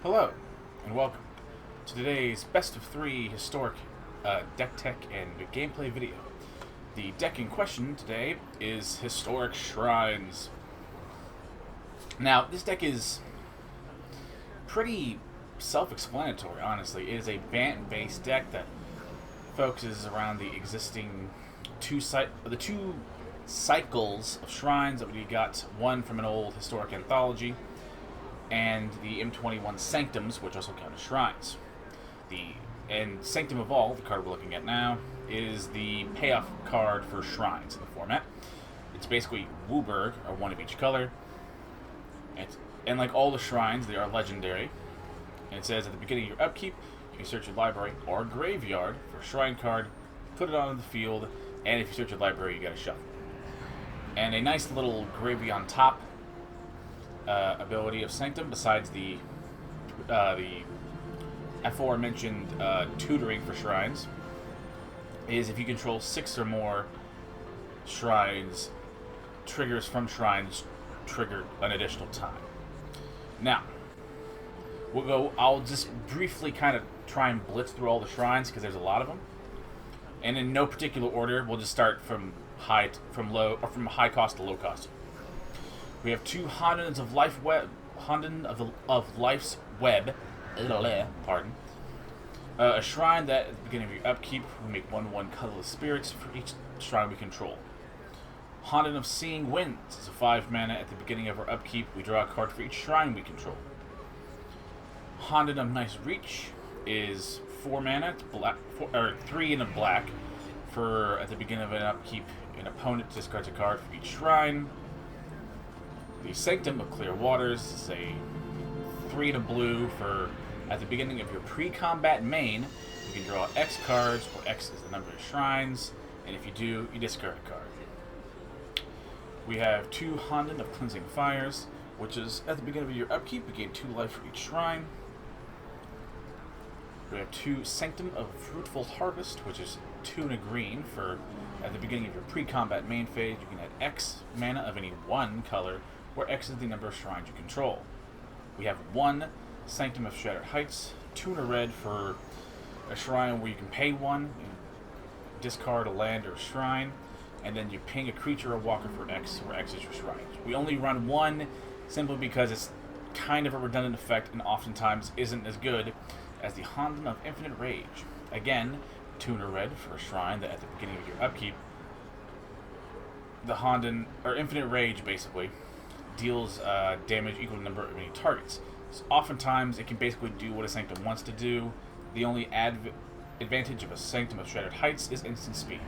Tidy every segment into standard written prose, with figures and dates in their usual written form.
Hello, and welcome to today's Best of 3 Historic deck tech and gameplay video. The deck in question today is Historic Shrines. Now, this deck is pretty self-explanatory, honestly. It is a Bant-based deck that focuses around the existing two cycles of shrines that we got, one from an old Historic Anthology, and the M21 Sanctums, which also count as shrines. And Sanctum of All, the card we're looking at now, is the payoff card for shrines in the format. It's basically Wooburg, or one of each color. And like all the shrines, they are legendary. And it says at the beginning of your upkeep, you can search your library or graveyard for a shrine card, put it on the field, and if you search your library, you gotta shuffle. And a nice little gravy on top ability of Sanctum, besides the aforementioned tutoring for shrines, is if you control 6 or more shrines, triggers from shrines triggered an additional time. Now, I'll just briefly kind of try and blitz through all the shrines because there's a lot of them, and in no particular order. We'll just start from high cost to low cost. We have 2 Hondens of Life's Web. Pardon. A shrine that at the beginning of your upkeep we make 1/1 colorless spirits for each shrine we control. Honden of Seeing Winds is a 5 mana. At the beginning of our upkeep, we draw a card for each shrine we control. Honden of Nice Reach is 4 mana. It's black, 3 in a black. For at the beginning of an upkeep, an opponent discards a card for each shrine. The Sanctum of Clear Waters is a 3 in a blue. For at the beginning of your pre-combat main, you can draw X cards, where X is the number of shrines, and if you do, you discard a card. We have 2 Honden of Cleansing Fires, which is at the beginning of your upkeep, you gain 2 life for each shrine. We have 2 Sanctum of Fruitful Harvest, which is 2 in a green. For at the beginning of your pre-combat main phase, you can add X mana of any one color, where X is the number of shrines you control. We have 1 Sanctum of Shattered Heights, 2 in a red for a shrine where you can pay 1, discard a land or a shrine, and then you ping a creature or walker for X, where X is your shrine. We only run 1 simply because it's kind of a redundant effect and oftentimes isn't as good as the Honden of Infinite Rage. Again, 2 in a red for a shrine that at the beginning of your upkeep, the Honden, or Infinite Rage basically, deals damage equal to the number of any targets. So oftentimes it can basically do what a Sanctum wants to do. The only advantage of a Sanctum of Shattered Heights is instant speed.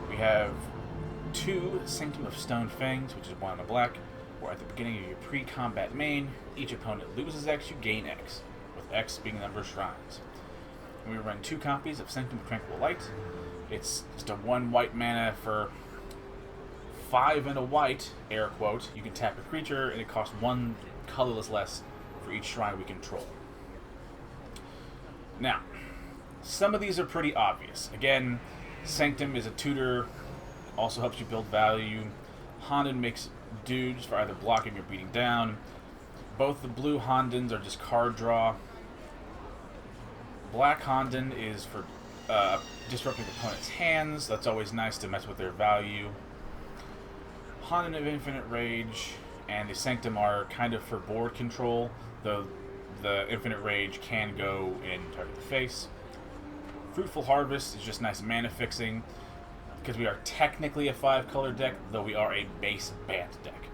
We have 2 Sanctum of Stone Fangs, which is 1 in a black, where at the beginning of your pre-combat main, each opponent loses X, you gain X, with X being the number of shrines. And we run 2 copies of Sanctum of Tranquil Light. It's just a 1 white mana for 5 and a white, air quote. You can tap a creature, and it costs 1 colorless less for each shrine we control. Now, some of these are pretty obvious. Again, Sanctum is a tutor, also helps you build value. Honden makes dudes for either blocking or beating down. Both the blue Hondens are just card draw. Black Honden is for disrupting the opponent's hands. That's always nice to mess with their value. Honden of Infinite Rage and the Sanctum are kind of for board control, though the Infinite Rage can go and target the face. Fruitful Harvest is just nice mana fixing, because we are technically a 5-color deck, though we are a base Bant deck.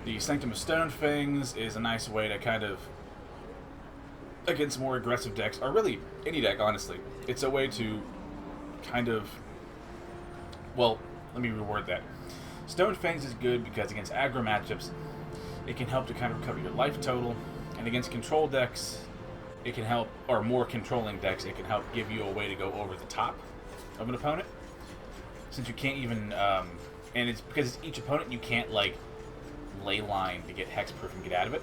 The Sanctum of Stone Fangs is a nice way to kind of, against more aggressive decks, or really any deck, honestly, it's a way to kind of, well, let me reword that. Stone Fangs is good because against aggro matchups, it can help to kind of recover your life total, and against control decks, it can help, or more controlling decks, it can help give you a way to go over the top of an opponent. Since you can't even, and it's because it's each opponent, you can't like ley line to get hexproof and get out of it.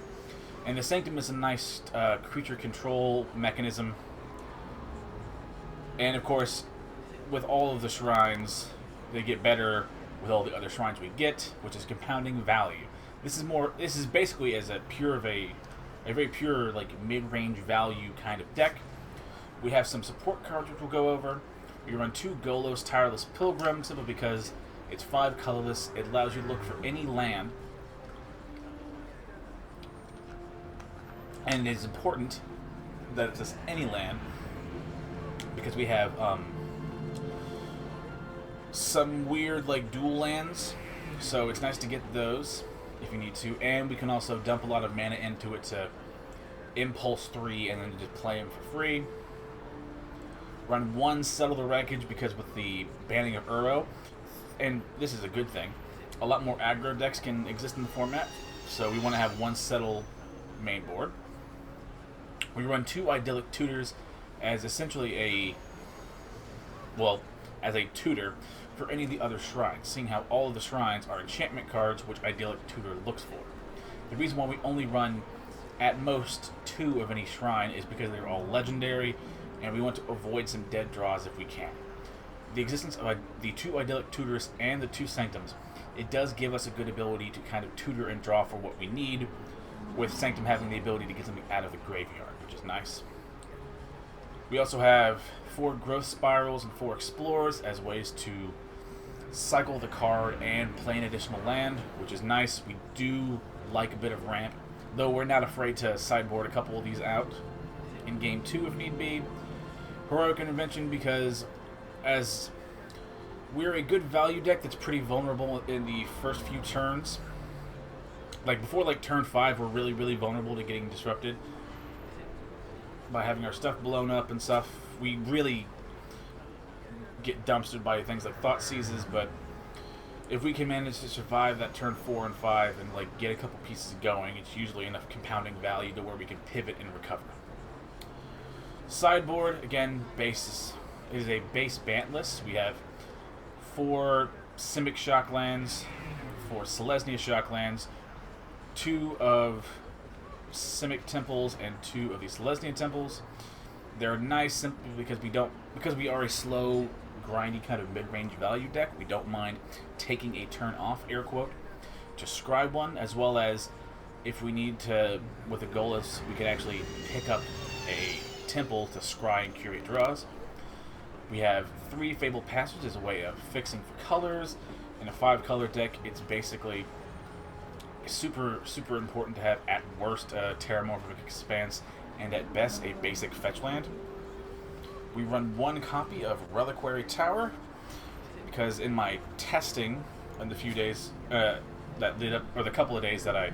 And the Sanctum is a nice creature control mechanism. And of course, with all of the shrines, they get better with all the other shrines we get, which is compounding value. This is basically as a very pure like mid-range value kind of deck. We have some support cards which we'll go over. We run 2 Golos Tireless Pilgrim simply because it's 5 colorless. It allows you to look for any land, and it is important that it says any land because we have some weird like dual lands, so it's nice to get those if you need to, and we can also dump a lot of mana into it to impulse 3 and then just play them for free. Run 1 Settle the Wreckage because with the banning of Uro, and this is a good thing, a lot more aggro decks can exist in the format, so we want to have 1 Settle main board. We run 2 Idyllic Tutors as essentially as a tutor for any of the other shrines, seeing how all of the shrines are enchantment cards which Idyllic Tutor looks for. The reason why we only run at most 2 of any shrine is because they're all legendary, and we want to avoid some dead draws if we can. The existence of the 2 Idyllic Tutors and the 2 Sanctums, it does give us a good ability to kind of tutor and draw for what we need, with Sanctum having the ability to get something out of the graveyard, which is nice. We also have 4 Growth Spirals and 4 Explorers as ways to cycle the card and play an additional land, which is nice. We do like a bit of ramp, though we're not afraid to sideboard a couple of these out in game 2 if need be. Heroic Intervention because as we're a good value deck that's pretty vulnerable in the first few turns. Like before like turn 5 we're really vulnerable to getting disrupted by having our stuff blown up and stuff. We really get dumpstered by things like Thought Seizes, but if we can manage to survive that turn 4 and 5 and like get a couple pieces going, it's usually enough compounding value to where we can pivot and recover. Sideboard, again, is a base Bant list. We have 4 Simic Shock lands, 4 Selesnya Shock lands, 2 of Simic Temples, and 2 of the Selesnya Temples. They're nice simply because we are a slow, grindy kind of mid-range value deck. We don't mind taking a turn off, air quote, to scribe one, as well as if we need to, with a Golos, we can actually pick up a temple to scry and curate draws. We have 3 Fabled Passage as a way of fixing for colors. In a 5-color deck, it's basically super important to have at worst a Terramorphic Expanse and at best a basic fetch land. We run 1 copy of Reliquary Tower because in my testing in the few days that lead up, or the couple of days that I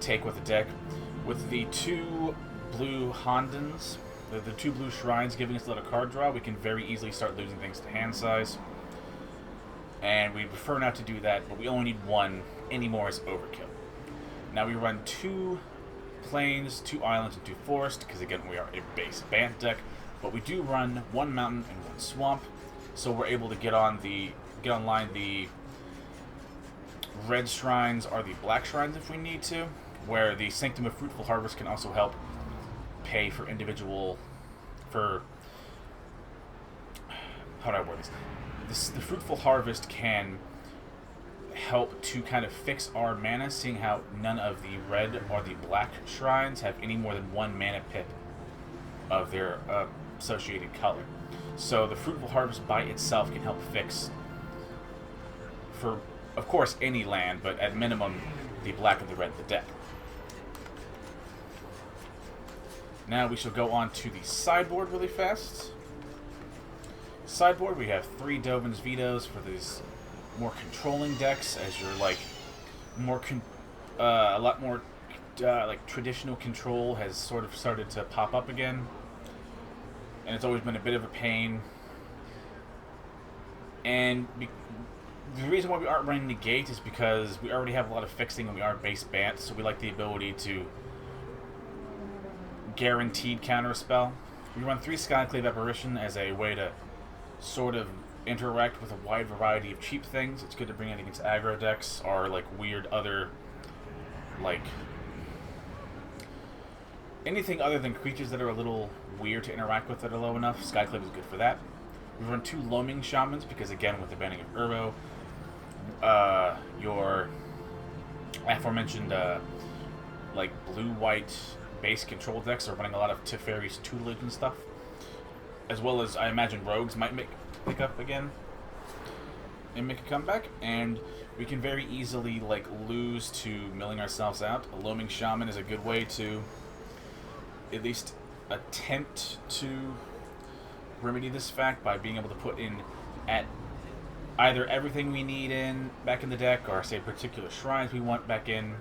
take with the deck, with the 2 blue Hondens, the 2 blue shrines giving us a little card draw, we can very easily start losing things to hand size. And we prefer not to do that, but we only need 1. Any more is overkill. Now we run 2 plains, 2 islands, and 2 forests, because again we are a base Bant deck, but we do run 1 mountain and 1 swamp, so we're able to get online the red shrines or the black shrines if we need to, where the Sanctum of Fruitful Harvest can also help pay for how do I word this? The Fruitful Harvest can help to kind of fix our mana, seeing how none of the red or the black shrines have any more than 1 mana pip of their associated color. So the Fruitful Harvest by itself can help fix, for of course any land, but at minimum the black and the red of the deck. Now we shall go on to the sideboard really fast. Sideboard, we have 3 Dovin's Vetoes for these more controlling decks, as you're like a lot more like traditional control has sort of started to pop up again, and it's always been a bit of a pain. And the reason why we aren't running Negate is because we already have a lot of fixing and we are base Bant, so we like the ability to guaranteed counter a spell. We run 3 Skyclave Apparition as a way to sort of interact with a wide variety of cheap things. It's good to bring in against aggro decks or like weird other, like anything other than creatures that are a little weird to interact with that are low enough. Skyclave is good for that. We run 2 Loaming Shamans because again with the banning of Uro, your aforementioned like blue-white base control decks are running a lot of Teferi's tutelage and stuff, as well as I imagine rogues might pick up again and make a comeback, and we can very easily like lose to milling ourselves out. A Loaming Shaman is a good way to at least attempt to remedy this fact by being able to put in at either everything we need in back in the deck, or say particular shrines we want back in.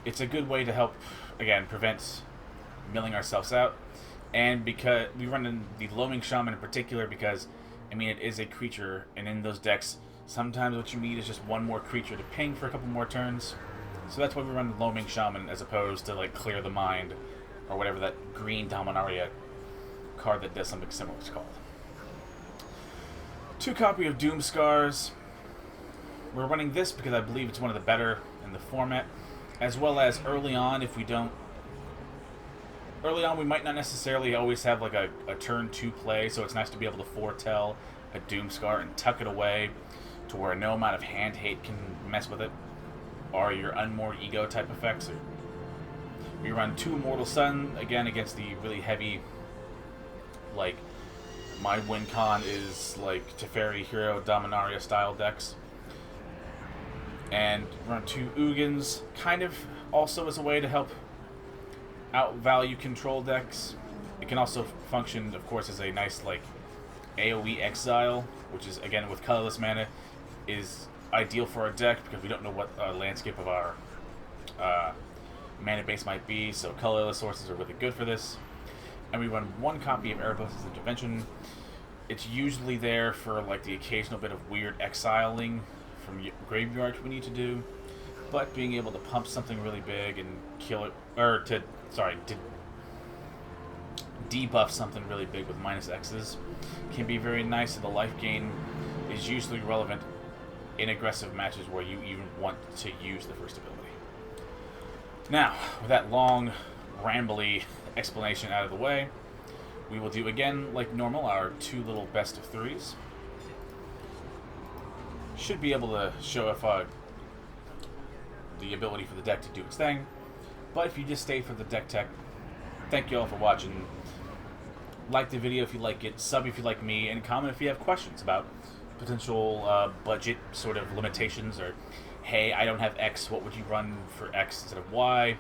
It's a good way to help, again, prevent milling ourselves out. And because we run in the Loaming Shaman in particular, because I mean it is a creature, and in those decks sometimes what you need is just one more creature to ping for a couple more turns. So that's why we run the Loaming Shaman as opposed to like Clear the Mind or whatever that green Dominaria card that does something similar is called. 2 copy of Doom Scars. We're running this because I believe it's one of the better in the format, as well as early on, if we don't... Early on, we might not necessarily always have like a turn 2 play, so it's nice to be able to foretell a Doom Scar and tuck it away to where no amount of hand hate can mess with it, or your Unmoored Ego type effects. We run 2 Immortal Sun, again against the really heavy, like, my win con is like Teferi Hero Dominaria style decks. And run 2 Ugins, kind of also as a way to help outvalue control decks. It can also function, of course, as a nice like AoE exile, which is, again, with colorless mana, is ideal for our deck because we don't know what landscape of our mana base might be, so colorless sources are really good for this. And we run 1 copy of Erebos' Intervention. It's usually there for like the occasional bit of weird exiling from graveyards we need to do, but being able to pump something really big and kill it, or to debuff something really big with -X's can be very nice, and the life gain is usually relevant in aggressive matches where you even want to use the first ability. Now, with that long, rambly explanation out of the way, we will do again, like normal, our 2 little best of 3s. Should be able to show if the ability for the deck to do its thing. But if you just stay for the deck tech, thank you all for watching. Like the video if you like it, sub if you like me, and comment if you have questions about potential budget sort of limitations, or hey, I don't have X, what would you run for X instead of Y?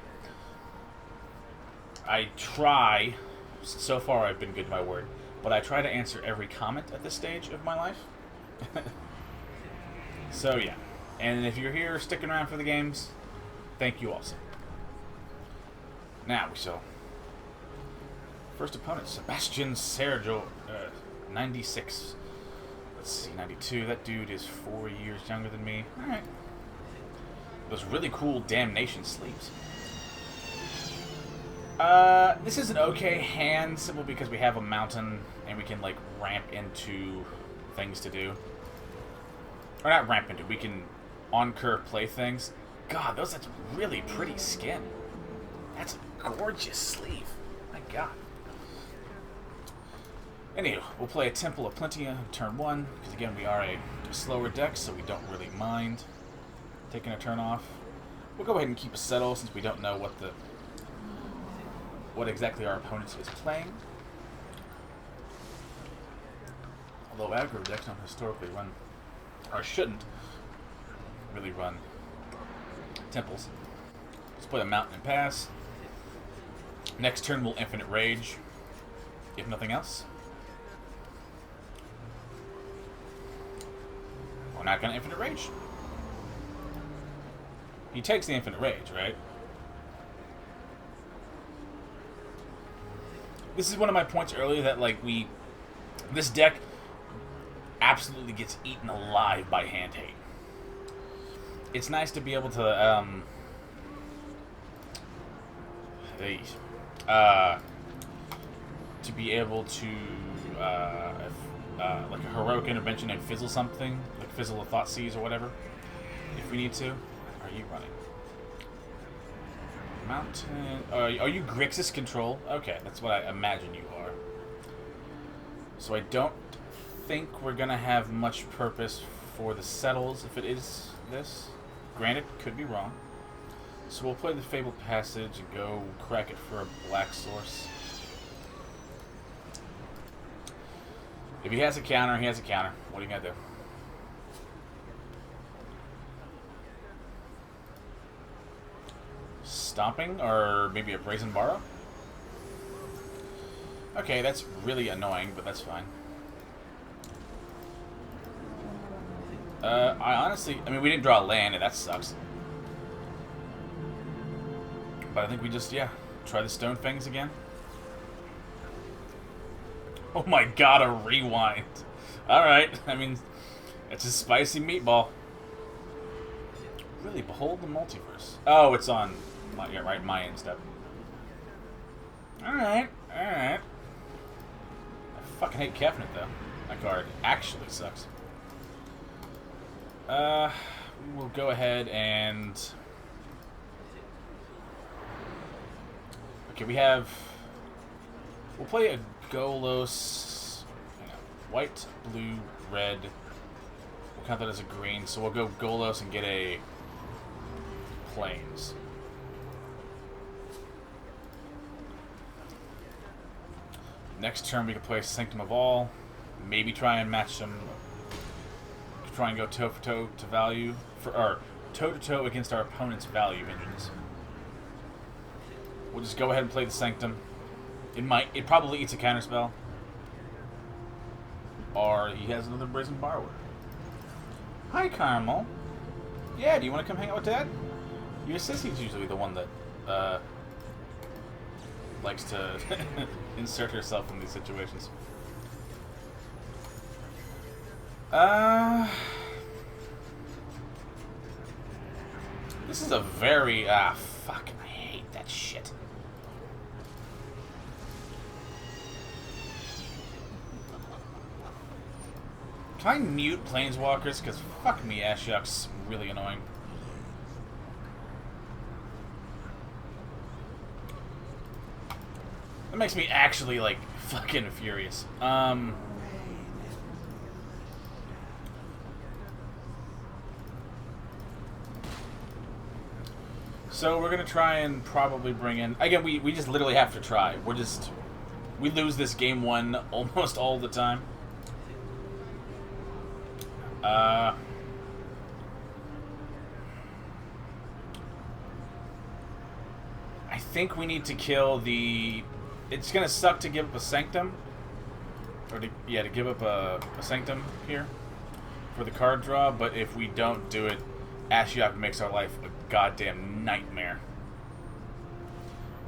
I try, so far I've been good to my word, but I try to answer every comment at this stage of my life. So yeah, and if you're here sticking around for the games, thank you also. Now we shall. First opponent, Sebastian Sergio, 96. Let's see, 92. That dude is 4 years younger than me. Alright. Those really cool Damnation sleeves. This is an okay hand, simply because we have a mountain and we can like ramp into things to do. Or not ramp into, we can on-curve play things. God, that's really pretty skin. That's a gorgeous sleeve. My God. Anywho, we'll play a Temple of Plenty on turn 1, because again, we are a slower deck, so we don't really mind taking a turn off. We'll go ahead and keep a settle, since we don't know what exactly our opponent is playing. Although aggro decks don't historically run, or shouldn't really run, temples. Let's play a Mountain and pass. Next turn we'll Infinite Rage, if nothing else. We're not going to Infinite Rage. He takes the Infinite Rage, right? This is one of my points earlier that, like, this deck absolutely gets eaten alive by hand hate. It's nice to be able to, like a Heroic Intervention and fizzle something, like fizzle a Thought Seize or whatever, if we need to. Are you running? Mountain. Are you Grixis control? Okay, that's what I imagine you are. So I don't think we're gonna have much purpose for the settles if it is this. Granted, could be wrong. So we'll play the Fabled Passage and go crack it for a black source. If he has a counter, he has a counter. What are you gonna do? Stomping or maybe a Brazen Borrow? Okay, that's really annoying, but that's fine. I mean, we didn't draw a land, and that sucks. But I think we just, yeah, try the Stone Fangs again. Oh my god, a rewind. Alright, I mean, it's a spicy meatball. Really, behold the multiverse. Oh, it's on, yeah, right, my end step. Alright, alright. I fucking hate Kefnet, though. That card actually sucks. We'll go ahead and... Okay, we have... We'll play a Golos... White, blue, red. We'll count that as a green, so we'll go Golos and get a... Plains. Next turn we can play Sanctum of All. Maybe try and match them. Try and go toe-to-toe to value. Or toe-to-toe against our opponent's value engines. We'll just go ahead and play the Sanctum. It probably eats a counterspell. Or he has another Brazen Borrower. Hi, Carmel. Yeah, do you want to come hang out with Dad? Your sissy's usually the one that likes to insert herself in these situations. This is a very fuck, I hate that shit. Can I mute Planeswalkers? Because fuck me, Ashiok's really annoying. That makes me actually, like, fucking furious. So we're gonna try and probably bring in... Again, we just literally have to try. We lose this game one almost all the time. I think we need to kill the... It's gonna suck to give up a Sanctum. Or to give up a Sanctum here for the card draw, but if we don't do it, Ashiok makes our life a goddamn nightmare.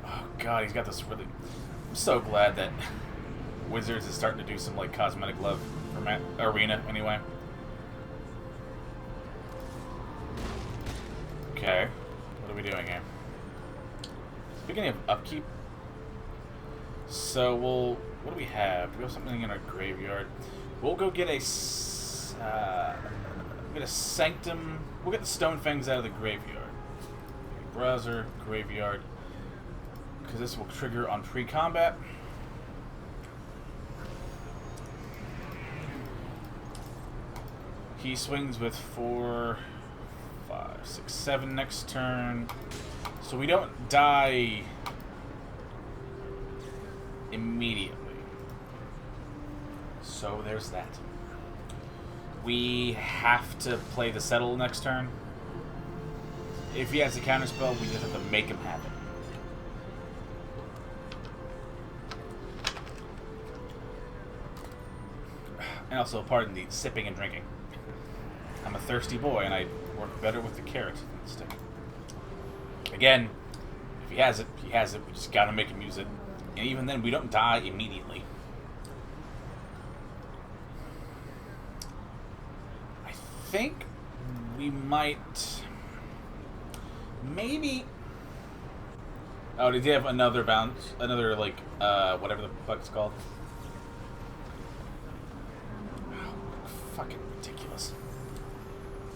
Oh god, he's got this really... I'm so glad that Wizards is starting to do some, like, cosmetic love for Arena, anyway. Okay, what are we doing here? Beginning of upkeep. So we'll... What do we have? Do we have something in our graveyard? We'll go get a... get a Sanctum... We'll get the Stone Fangs out of the graveyard. Browser, graveyard. Because this will trigger on pre-combat. He swings with 4, 5, 6, 7 next turn. So we don't die immediately. So there's that. We have to play the Settle next turn. If he has a counterspell, we just have to make him have it. And also, pardon the sipping and drinking. I'm a thirsty boy, and I work better with the carrot than the stick. Again, if he has it, he has it. We just gotta make him use it. And even then, we don't die immediately. I think we might... Maybe... Oh, did he have another bounce? Another, like, whatever the fuck it's called? Oh, fucking ridiculous.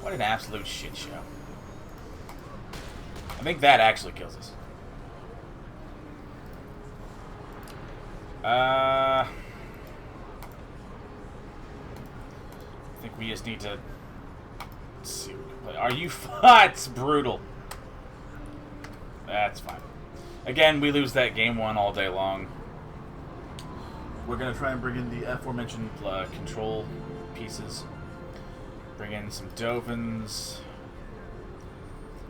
What an absolute shit show. I think that actually kills us. I think we just need to... Let's see what we can play. Are you... It's brutal. That's fine. Again, we lose that game one all day long. We're going to try and bring in the aforementioned control pieces. Bring in some Dovins.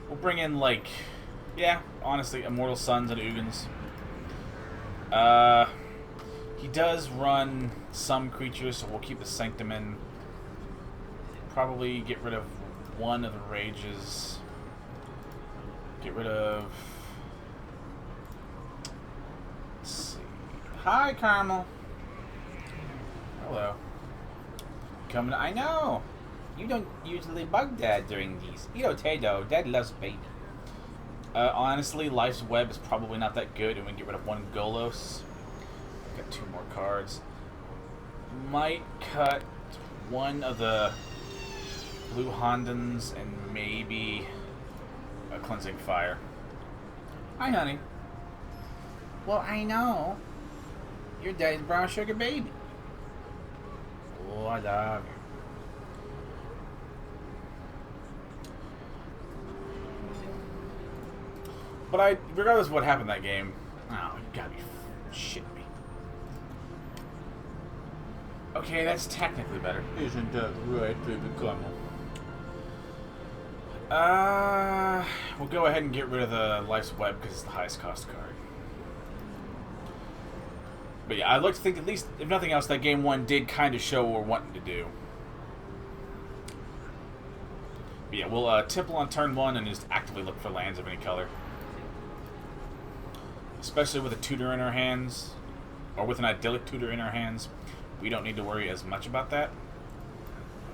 We'll bring in, like, yeah, honestly, Immortal Suns and Ugins. He does run some creatures, so we'll keep the Sanctum in. Probably get rid of one of the Rages. Get rid of... Let's see. Hi, Carmel. Hello. Coming. I know. You don't usually bug Dad during these. You know, Tato. Dad loves baby. Honestly, Life's Web is probably not that good, and we can get rid of one Golos. Got 2 more cards. Might cut one of the Blue Hondens and maybe a Cleansing Fire. Hi, honey. Well, I know. Your daddy's brown sugar baby. Oh, I love you. But regardless of what happened that game, oh, you gotta be shitting me. Okay, that's technically better. Isn't that right, baby Carmel? We'll go ahead and get rid of the Life's Web because it's the highest cost card. But yeah, I'd like to think at least, if nothing else, that game one did kind of show what we're wanting to do. But yeah, we'll Temple on turn 1 and just actively look for lands of any color. Especially with a tutor in our hands, or with an idyllic tutor in our hands, we don't need to worry as much about that.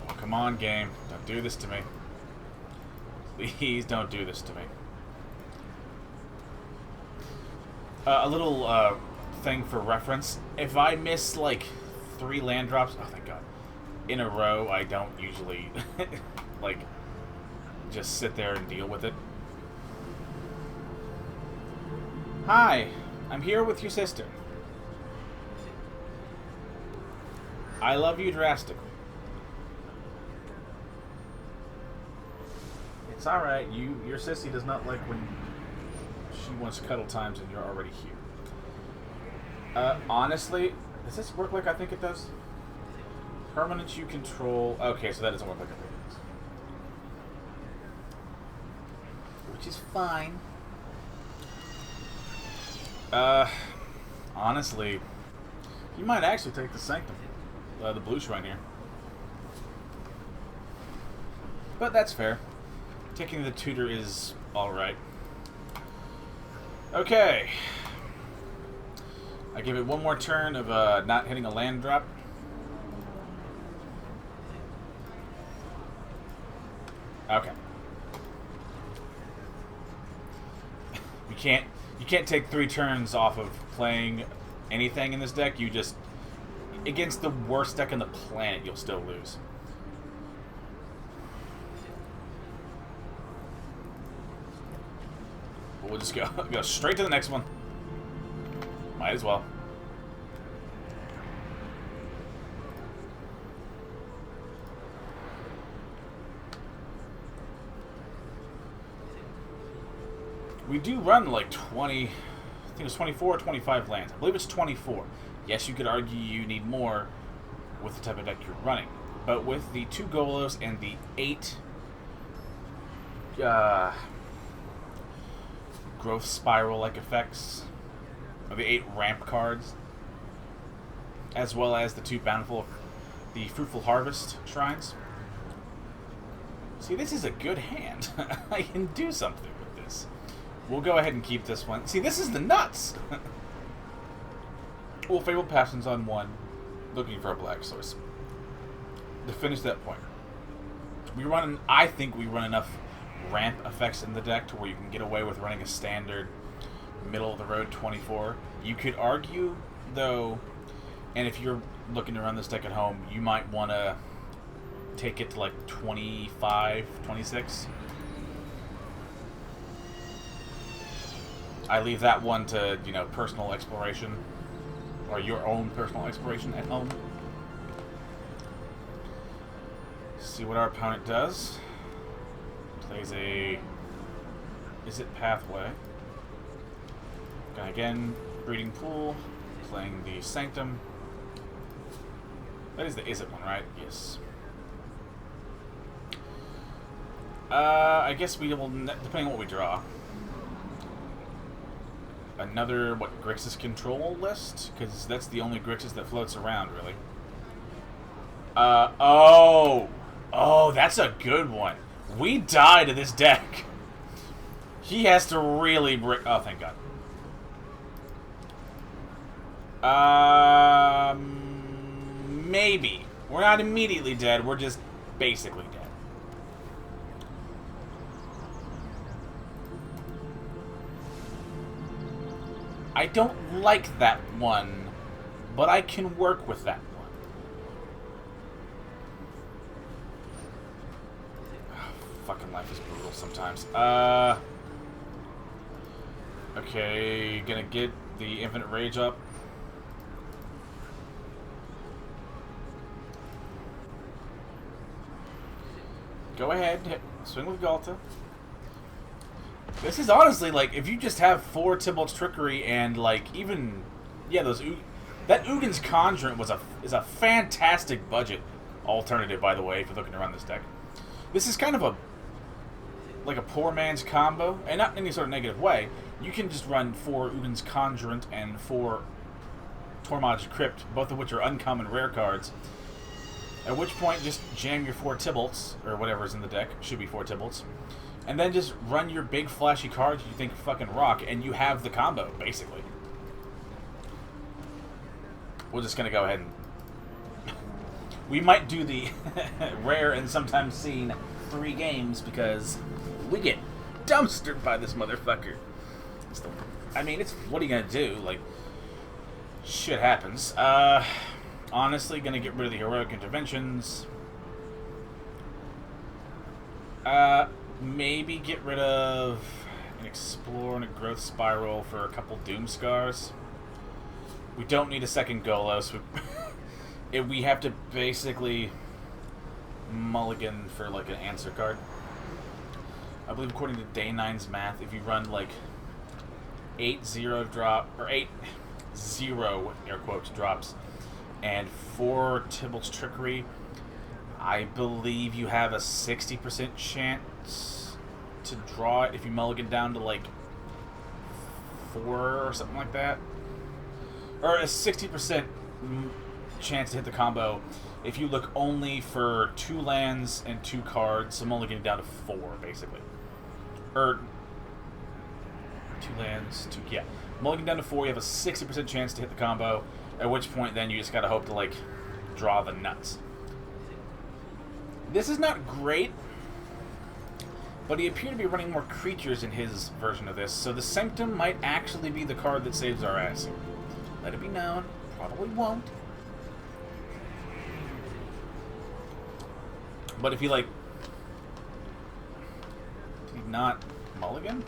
Oh, come on, game. Don't do this to me. Please don't do this to me. A little thing for reference. If I miss, like, 3 land drops, oh, thank God, in a row, I don't usually, like, just sit there and deal with it. Hi, I'm here with your sister. I love you drastically. It's alright, your sissy does not like when she wants cuddle times and you're already here. Honestly, does this work like I think it does? Permanents you control... Okay, so that doesn't work like I think it does. Which is fine. Honestly, you might actually take the Sanctum, the blue shrine here. But that's fair. Taking the tutor is alright. Okay. I give it one more turn of not hitting a land drop. Okay. You can't take 3 turns off of playing anything in this deck. You just... Against the worst deck on the planet, you'll still lose. We'll just go straight to the next one. Might as well. We do run like 20, I think it's 24 or 25 lands. I believe it's 24. Yes, you could argue you need more with the type of deck you're running. But with the 2 Golos and the 8 growth spiral-like effects, or the 8 ramp cards, as well as the 2 bountiful, the Fruitful Harvest shrines. See, this is a good hand. I can do something with this. We'll go ahead and keep this one. See, this is the nuts! Well, Fabled Passions on 1, looking for a black source. To finish that point, I think we run enough ramp effects in the deck to where you can get away with running a standard middle-of-the-road 24. You could argue, though, and if you're looking to run this deck at home, you might want to take it to like 25, 26. I leave that one to, you know, personal exploration, or your own personal exploration at home. See what our opponent does. Plays a... Is it Pathway? Again, Breeding Pool, playing the Sanctum. That is the Is It one, right? Yes. I guess we will, depending on what we draw. Another, what, Grixis control list? Because that's the only Grixis that floats around, really. Oh, that's a good one. We die to this deck. He has to really break. Oh, thank God. Maybe. We're not immediately dead. We're just basically dead. I don't like that one, but I can work with that one. Oh, fucking life is brutal sometimes. Okay, gonna get the Infinite Rage up. Go ahead, swing with Galta. This is honestly, like, if you just have 4 Tybalt's Trickery and, like, even, yeah, those, that Ugin's Conjurant is a fantastic budget alternative, by the way, if you're looking to run this deck. This is kind of a, like a poor man's combo, and not in any sort of negative way. You can just run 4 Ugin's Conjurant and 4 Tormod's Crypt, both of which are uncommon rare cards. At which point, just jam your 4 Tybalts, or whatever's in the deck, should be 4 Tybalts, and then just run your big flashy cards you think fucking rock, and you have the combo, basically. We're just gonna go ahead and... we might do the rare and sometimes seen 3 games, because we get dumpstered by this motherfucker. I mean, it's... what are you gonna do? Like, shit happens. Honestly, gonna get rid of the Heroic Interventions. Maybe get rid of an Explore and a Growth Spiral for a couple Doom Scars. We don't need a second Golos. We have to basically mulligan for like an answer card. I believe according to Day 9's math, if you run like 8-0 drop, or 8-0 air quotes drops, and 4 Tybalt's Trickery, I believe you have a 60% chance to draw it if you mulligan down to like 4 or something like that. Or a 60% chance to hit the combo if you look only for 2 lands and 2 cards, so mulligan down to 4, basically. Or 2 lands, 2, yeah. Mulligan down to 4, you have a 60% chance to hit the combo, at which point then you just gotta hope to, like, draw the nuts. This is not great, but he appeared to be running more creatures in his version of this, so the Sanctum might actually be the card that saves our ass here. Let it be known, probably won't. But if you, like... did he not mulligan?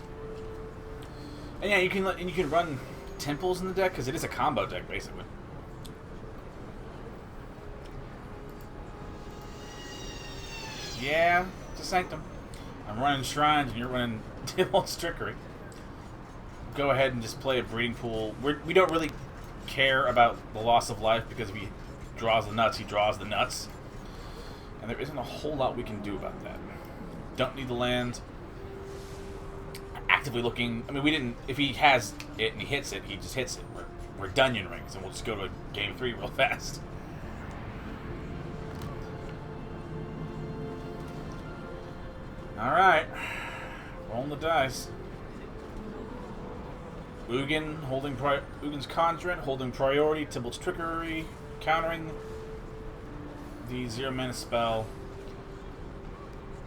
And yeah, you can run Temples in the deck, because it is a combo deck, basically. Yeah, it's a Sanctum. I'm running Shrines, and you're running Tybalt's Trickery. Go ahead and just play a Breeding Pool. We don't really care about the loss of life, because if he draws the nuts, he draws the nuts. And there isn't a whole lot we can do about that. Don't need the land. Actively looking... I mean, we didn't... if he has it and he hits it, he just hits it. We're Dungeon Rings, and we'll just go to a Game 3 real fast. Alright. Rolling the dice. Ugin, holding Ugin's Conjurant, holding priority, Tybalt's Trickery, countering the 0 mana spell.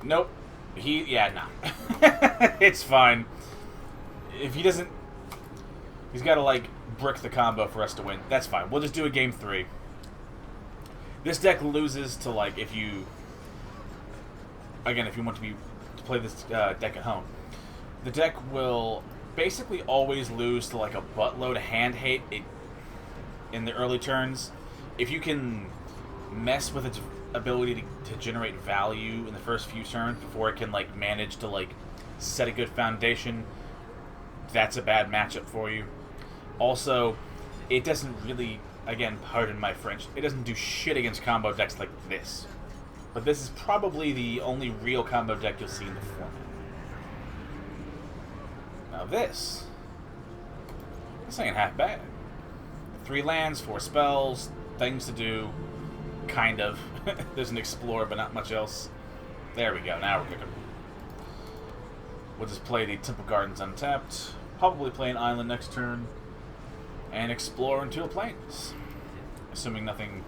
Nope. Yeah, no. It's fine. If he doesn't... he's got to, like, brick the combo for us to win. That's fine. We'll just do a Game 3. This deck loses to, like, if you... again, if you want to play this deck at home. The deck will basically always lose to, like, a buttload of hand hate in the early turns. If you can mess with its ability to generate value in the first few turns before it can, like, manage to, like, set a good foundation, that's a bad matchup for you. Also, it doesn't really, again, pardon my French, it doesn't do shit against combo decks like this. But this is probably the only real combo deck you'll see in the format. Now this ain't half bad. 3 lands, 4 spells, things to do, kind of. There's an explore, but not much else. There we go, now we're cooking. We'll just play the Temple Gardens untapped, probably play an island next turn, and explore into a plains. Assuming nothing...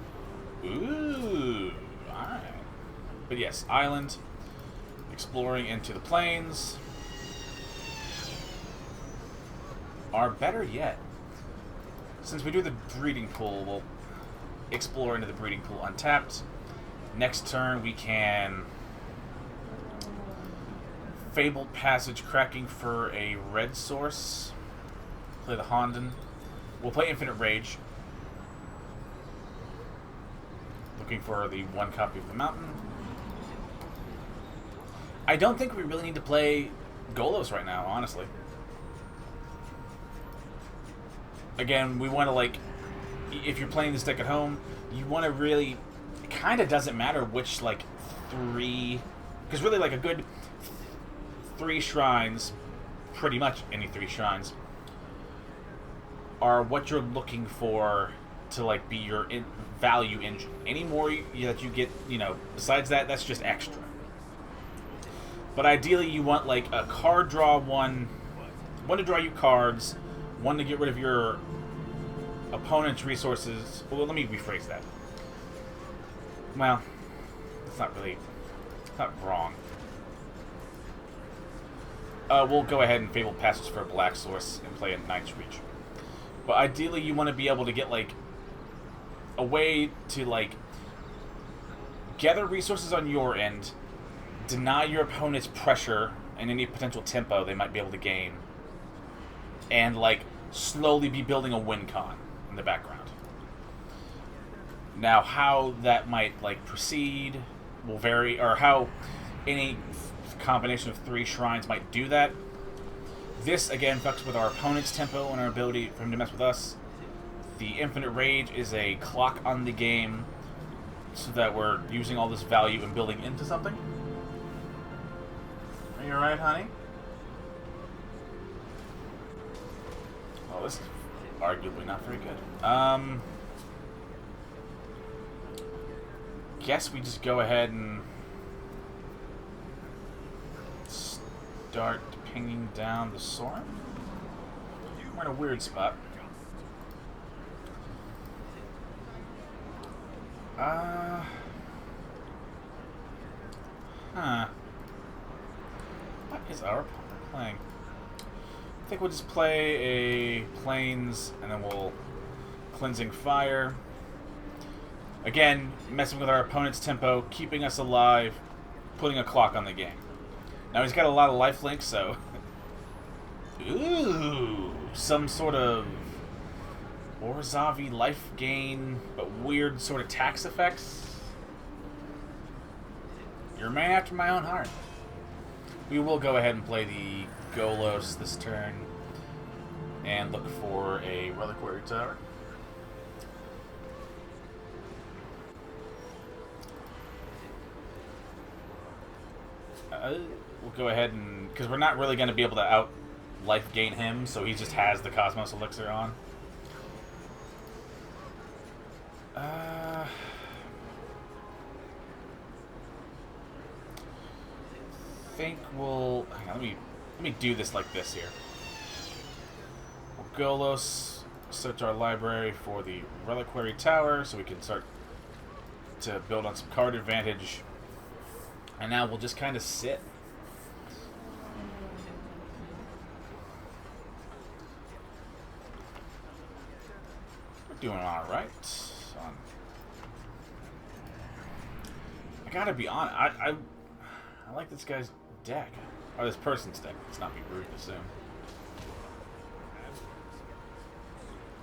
Ooh, alright. But yes, island, exploring into the plains. Or better yet, since we do the breeding pool, we'll explore into the breeding pool untapped. Next turn we can Fabled Passage, cracking for a red source. Play the Honden. We'll play Infinite Rage. Looking for the 1 copy of the Mountain. I don't think we really need to play Golos right now, honestly. Again, we want to, like, if you're playing this deck at home, you want to really, it kind of doesn't matter which, like, 3, because really, like, a good 3 shrines, pretty much any 3 shrines, are what you're looking for to, like, be your value engine. Any more that you get, you know, besides that, that's just extra. But ideally, you want, like, a card draw one to draw you cards, 1 to get rid of your opponent's resources. Well, let me rephrase that. Well, it's not really... It's not wrong. We'll go ahead and Fabled Passage for a black source and play a Night's Reach. But ideally, you want to be able to get, like, a way to, like, gather resources on your end, deny your opponent's pressure and any potential tempo they might be able to gain, and, like, slowly be building a win con in the background. Now, how that might, like, proceed will vary, or how any combination of 3 shrines might do that. This, again, fucks with our opponent's tempo and our ability for him to mess with us. The Infinite Rage is a clock on the game, so that we're using all this value and building into something. Are you alright, honey? Well, this is arguably not very good. Guess we just go ahead and start pinging down the Sorin. We're in a weird spot. What is our opponent playing? I think we'll just play a Plains, and then we'll Cleansing Fire. Again, messing with our opponent's tempo, keeping us alive, putting a clock on the game. Now he's got a lot of lifelink, so... Ooh! Some sort of Orzavi life gain, but weird sort of tax effects. You're a man after my own heart. We will go ahead and play the Golos this turn and look for a Reliquary Tower. We'll go ahead and... because we're not really going to be able to out life gain him, so he just has the Cosmos Elixir on. I think we'll... hang on, let me do this like this here. We'll Golos, search our library for the Reliquary Tower so we can start to build on some card advantage. And now we'll just kind of sit. We're doing alright. I gotta be honest, I like this guy's deck. Or this person's deck. Let's not be rude to assume.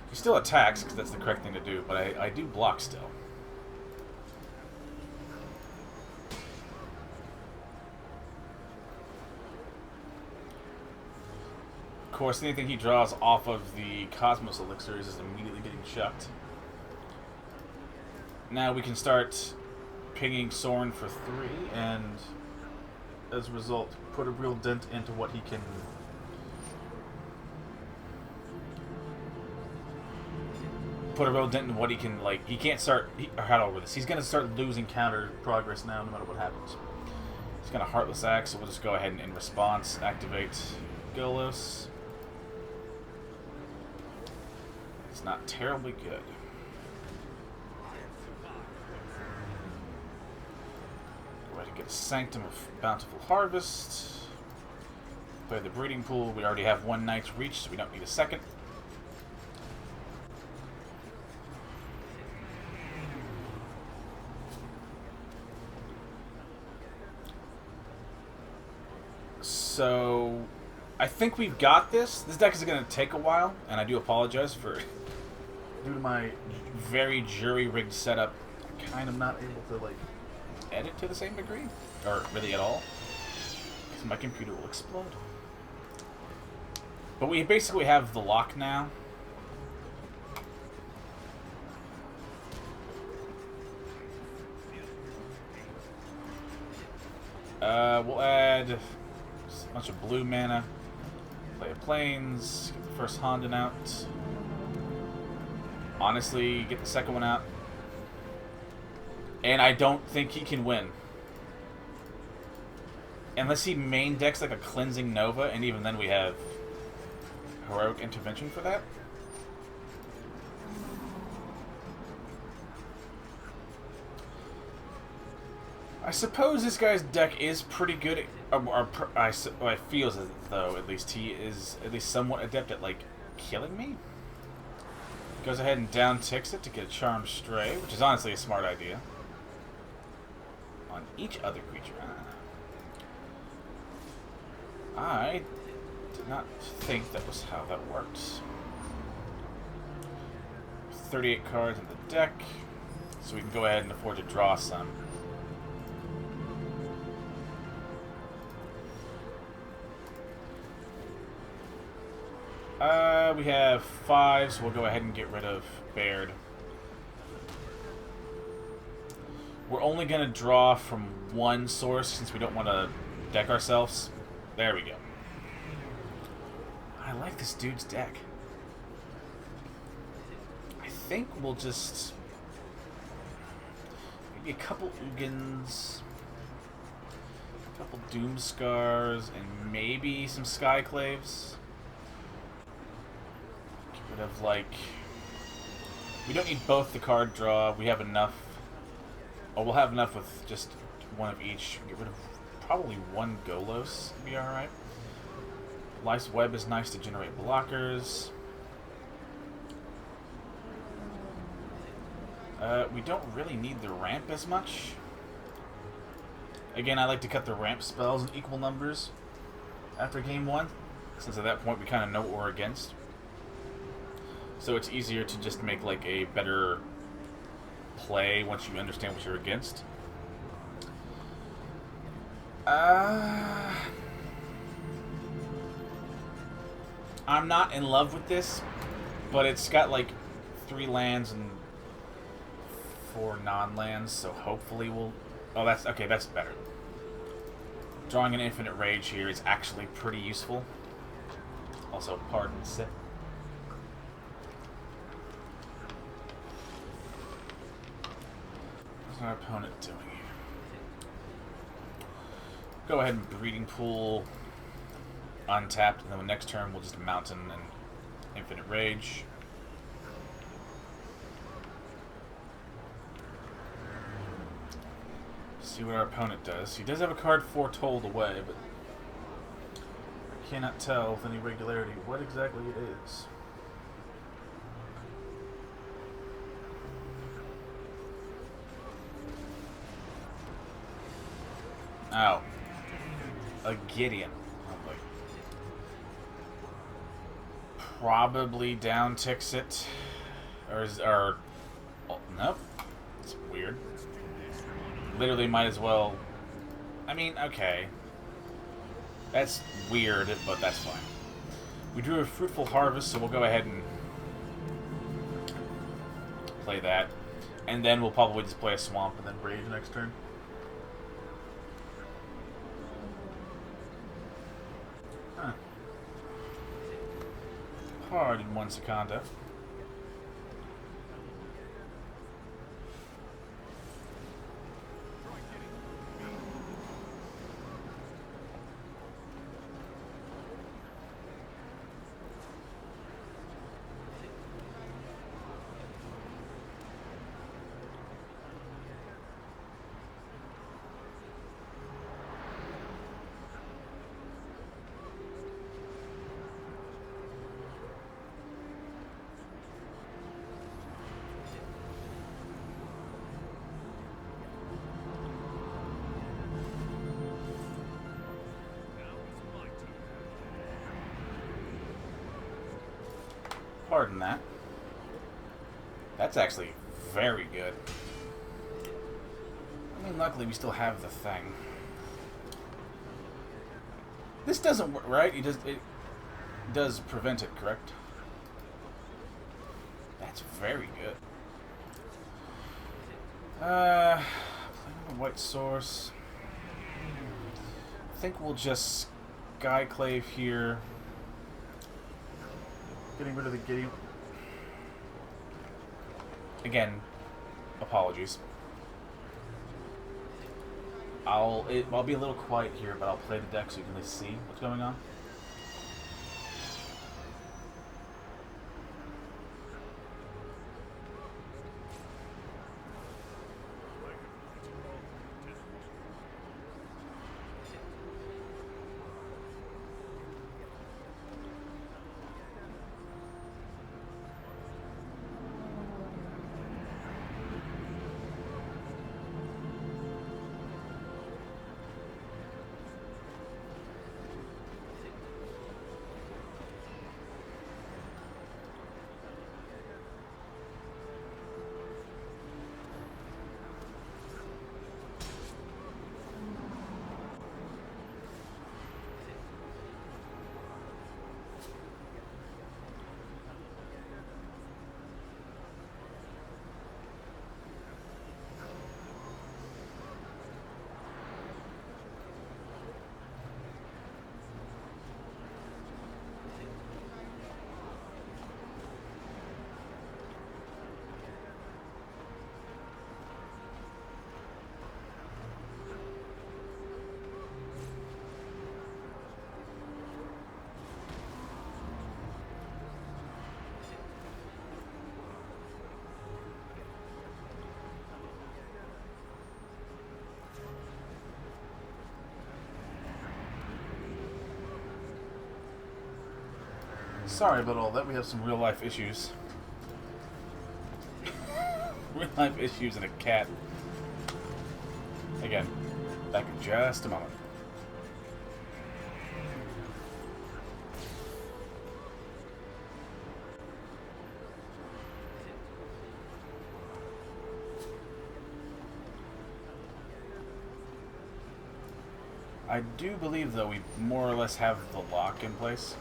He still attacks, because that's the correct thing to do, but I do block still. course, anything he draws off of the Cosmos Elixirs is immediately getting chucked. Now we can start pinging Soren for 3, and as a result, put a real dent into what he can... like, he can't start... how over this? He's going to start losing counter progress now, no matter what happens. He's going to Heartless Axe, so we'll just go ahead and, in response, activate Golos. It's not terribly good. Go ahead and get a Sanctum of Bountiful Harvest. Play the Breeding Pool. We already have 1 Knight's Reach, so we don't need a second. So, I think we've got this. This deck is going to take a while, and I do apologize for, due to my very jury-rigged setup, I'm kind of not able to, like, edit to the same degree, or really at all, because my computer will explode. But we basically have the lock now. We'll add a bunch of blue mana, play a Plains, get the first Honden out. Honestly, get the second one out. And I don't think he can win. Unless he main decks like a Cleansing Nova, and even then we have Heroic Intervention for that. I suppose this guy's deck is pretty good, I feel as though at least he is at least somewhat adept at, like, killing me. Goes ahead and down ticks it to get a Charmed Stray, which is honestly a smart idea. On each other creature. I did not think that was how that worked. 38 cards in the deck, so we can go ahead and afford to draw some. We have 5, so we'll go ahead and get rid of Baird. We're only going to draw from 1 source since we don't want to deck ourselves. There we go. I like this dude's deck. I think we'll just... maybe a couple Ugins, a couple Doomskars, and maybe some Skyclaves. Of, like, we don't need both the card draw. We have enough. Oh, we'll have enough with just 1 of each. Get rid of probably 1 Golos. Be all right. Life's Web is nice to generate blockers. We don't really need the ramp as much. Again, I like to cut the ramp spells in equal numbers after game 1, since at that point we kind of know what we're against. So it's easier to just make, like, a better play once you understand what you're against. I'm not in love with this, but it's got, like, 3 lands and 4 non-lands, so hopefully we'll... oh, that's... okay, that's better. Drawing an Infinite Rage here is actually pretty useful. Also, Pardon Sit. Our opponent doing here? Go ahead and Breeding Pool, untapped, and then the next turn we'll just Mountain and Infinite Rage. See what our opponent does. He does have a card Foretold away, but I cannot tell with any regularity what exactly it is. Oh. A Gideon. Oh, probably down ticks it. Or oh, nope. It's weird. Literally might as well... I mean, okay. That's weird, but that's fine. We drew a Fruitful Harvest, so we'll go ahead and play that. And then we'll probably just play a Swamp and then Rage next turn. Huh. Hard in 1 Secunda. Pardon that. That's actually very good. I mean, luckily we still have the thing. This doesn't work, right? It does prevent it, correct? That's very good. Playing on a white source. I think we'll just Skyclave here. Getting rid of the Giddy. Again, apologies. I'll be a little quiet here, but I'll play the deck so you can at least see what's going on. Sorry about all that. We have some real life issues. Real life issues and a cat. Again, back in just a moment. I do believe, though, we more or less have the lock in place.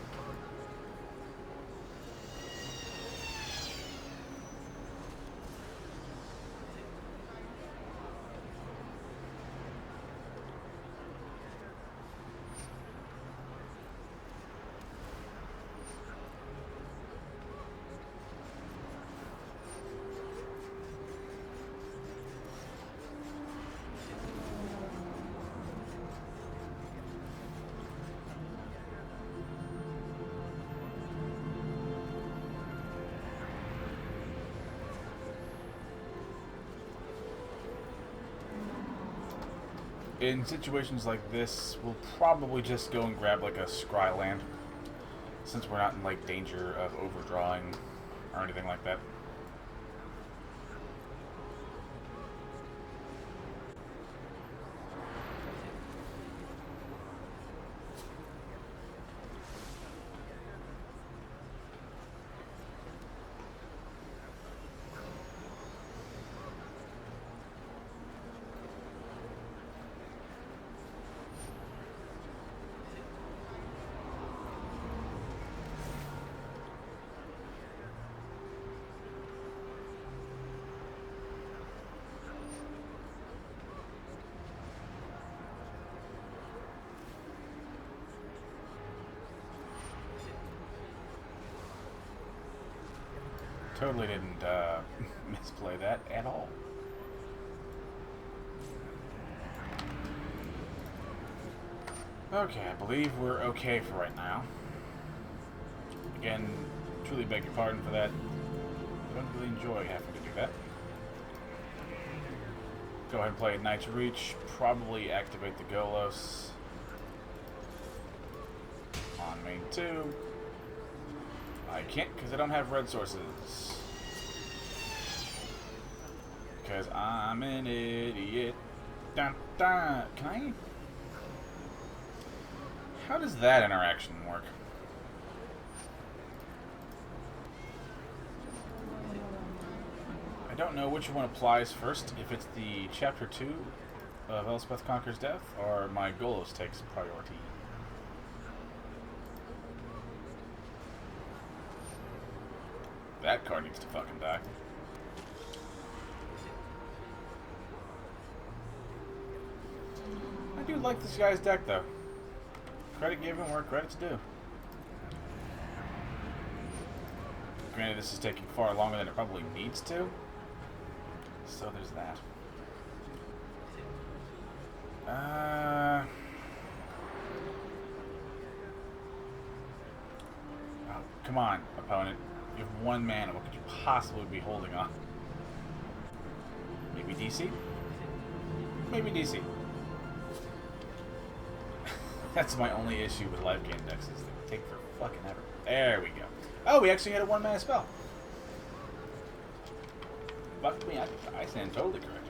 In situations like this, we'll probably just go and grab like a scry land, since we're not in like danger of overdrawing or anything like that. Totally didn't misplay that at all. Okay, I believe we're okay for right now. Again, truly beg your pardon for that. I don't really enjoy having to do that. Go ahead and play Knight's Reach. Probably activate the Golos. On main 2. I can't because I don't have red sources. Because I'm an idiot. Dun, dun. Can I? How does that interaction work? I don't know which one applies first, if it's the Chapter 2 of Elspeth Conquers Death, or my Golos takes priority. That card needs to fucking die. I do like this guy's deck, though. Credit given where credit's due. Granted, this is taking far longer than it probably needs to. So there's that. Oh, come on, opponent. You have 1 mana. What could you possibly be holding on? Maybe DC? Maybe DC. That's my only issue with life gain decks, is they take for fucking ever. There we go. Oh, we actually had a 1 mana spell. Fuck me, I stand totally correct.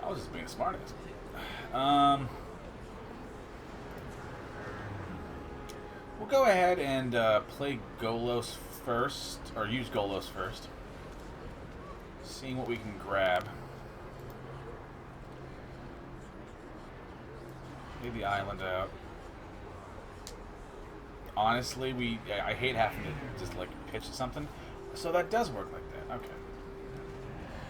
I was just being a smartass. We'll go ahead and play Golos first, or use Golos first. Seeing what we can grab. Leave the island out. Honestly, I hate having to just like pitch something. So that does work like that. Okay.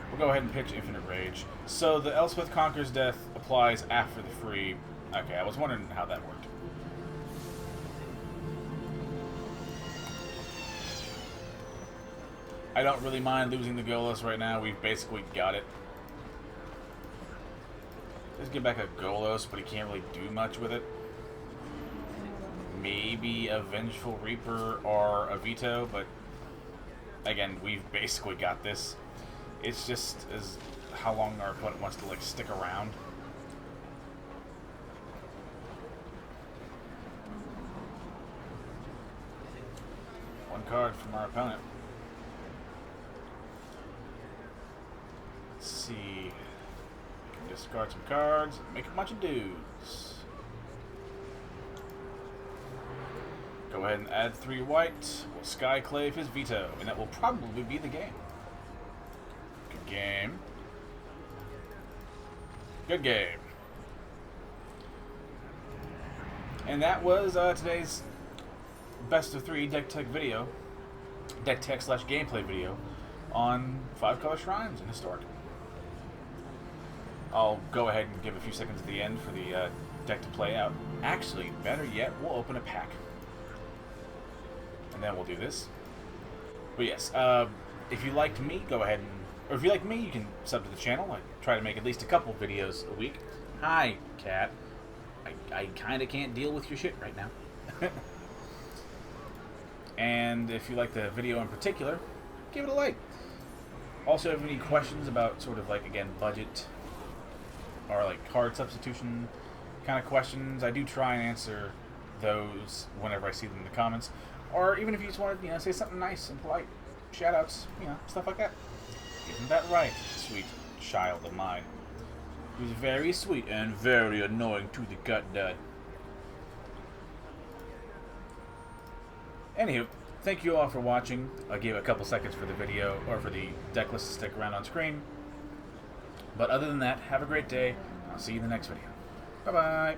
We'll go ahead and pitch Infinite Rage. So the Elspeth Conquers Death applies after the free. Okay, I was wondering how that worked. I don't really mind losing the Golos right now. We've basically got it. Just get back a Golos, but he can't really do much with it. Maybe a Vengeful Reaper or a Veto, but again, we've basically got this. It's just as how long our opponent wants to like stick around. One card from our opponent. Let's see. We can discard some cards and make a bunch of dudes. Go ahead and add 3 white. We'll Skyclave his Veto, and that will probably be the game. Good game. Good game. And that was today's best of 3 deck tech video. Deck tech / gameplay video on 5-color shrines in Historic. I'll go ahead and give a few seconds at the end for the deck to play out. Actually, better yet, we'll open a pack. And then we'll do this. But yes, if you liked me, go ahead and... Or if you like me, you can sub to the channel. I try to make at least a couple videos a week. Hi, cat. I kind of can't deal with your shit right now. And if you like the video in particular, give it a like. Also, if you have any questions about sort of like, again, budget or like card substitution kind of questions, I do try and answer those whenever I see them in the comments. Or even if you just want to, say something nice and polite, shout-outs, stuff like that. Isn't that right, sweet child of mine? Who's very sweet and very annoying to the gut dud. Anywho, thank you all for watching. I gave a couple seconds for the video, or for the deck list to stick around on screen. But other than that, have a great day. I'll see you in the next video. Bye-bye.